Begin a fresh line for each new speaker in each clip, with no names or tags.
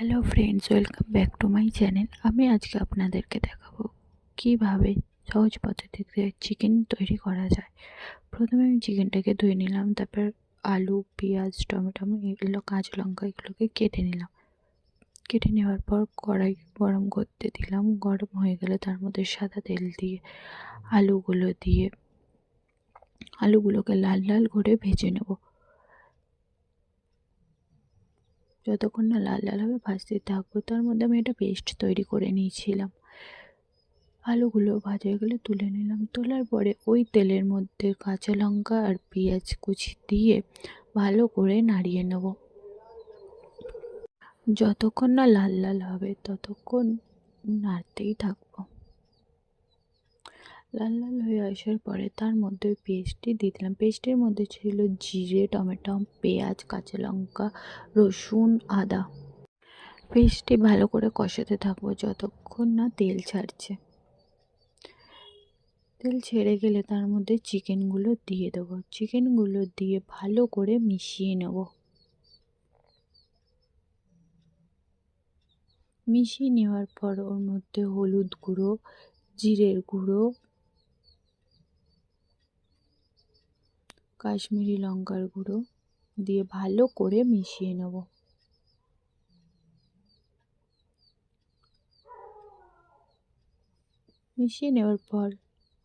Hello friends, welcome back to my channel. আমি আজকে আপনাদেরকে দেখাবো কিভাবে সহজ পদ্ধতিতে চিকেন তৈরি করা যায়। প্রথমে আমি চিকেনটাকে ধুয়ে নিলাম, তারপর আলু, পেঁয়াজ, টমেটো, এগুলো কাঁচা লঙ্কা এগুলোকে কেটে নিলাম। কেটে নেওয়ার পর কড়াই গরম করতে দিলাম। গরম হয়ে গেলে তার মধ্যে সাদা তেল দিয়ে আলুগুলোকে লাল লাল করে ভেজে নেব। যতক্ষণ না লাল লাল হবে ভাজতে থাকবো। তার মধ্যে আমি একটা পেস্ট তৈরি করে নিয়েছিলাম। আলুগুলো ভাজা হয়ে গেলে তুলে নিলাম। তোলার পরে ওই তেলের মধ্যে কাঁচা লঙ্কা আর পেঁয়াজ কুচি দিয়ে ভালো করে নাড়িয়ে নেব। যতক্ষণ না লাল লাল হবে ততক্ষণ নাড়তেই থাকবো। লাল লাল হয়ে আসার পরে তার মধ্যে ওই পেস্টটি দিয়ে দিলাম। পেস্টের মধ্যে ছিল জিরে, টমেটো, পেঁয়াজ, কাঁচা লঙ্কা, রসুন, আদা। পেস্টটি ভালো করে কষাতে থাকবো যতক্ষণ না তেল ছাড়ছে। তেল ছেড়ে গেলে তার মধ্যে চিকেনগুলো দিয়ে দেবো। চিকেনগুলো দিয়ে ভালো করে মিশিয়ে নেব। মিশিয়ে নেওয়ার পর ওর মধ্যে হলুদ গুঁড়ো, জিরের গুঁড়ো, কাশ্মীরি লঙ্কার গুঁড়ো দিয়ে ভালো করে মিশিয়ে নেব। মিশিয়ে নেওয়ার পর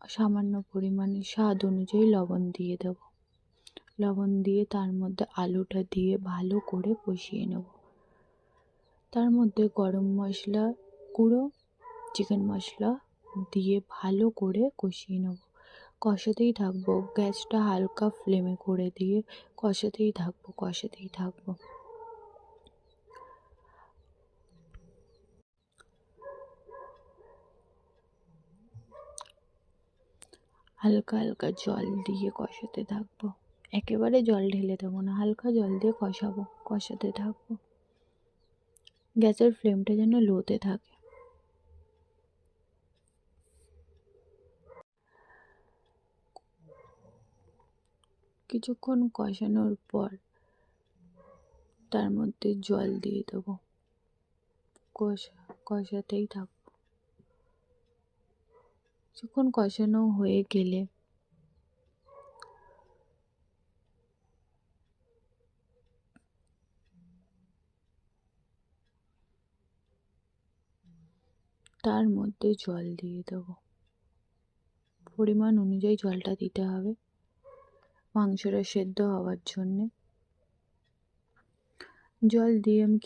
সামান্য পরিমাণে স্বাদ অনুযায়ী লবণ দিয়ে দেব। লবণ দিয়ে তার মধ্যে আলুটা দিয়ে ভালো করে কষিয়ে নেব। তার মধ্যে গরম মশলা গুঁড়ো, চিকেন মশলা দিয়ে ভালো করে কষিয়ে নেব। কষাতেই থাকবো, গ্যাসটা হালকা ফ্লেমে করে দিয়ে কষাতেই থাকবো। হালকা হালকা জল দিয়ে কষাতে থাকবো। একেবারে জল ঢেলে দেবো না, হালকা জল দিয়ে কষাতে থাকবো। গ্যাসের ফ্লেমটা যেন লোতে থাকে। কিছুক্ষণ কষানোর পর তার মধ্যে জল দিয়ে দেবো। কষাতেই থাকবো। কিছুক্ষণ কষানো হয়ে গেলে তার মধ্যে জল দিয়ে দেবো। পরিমাণ অনুযায়ী জলটা দিতে হবে মাংসটা সেদ্ধ হওয়ার জন্যে। জল দিয়ে আমি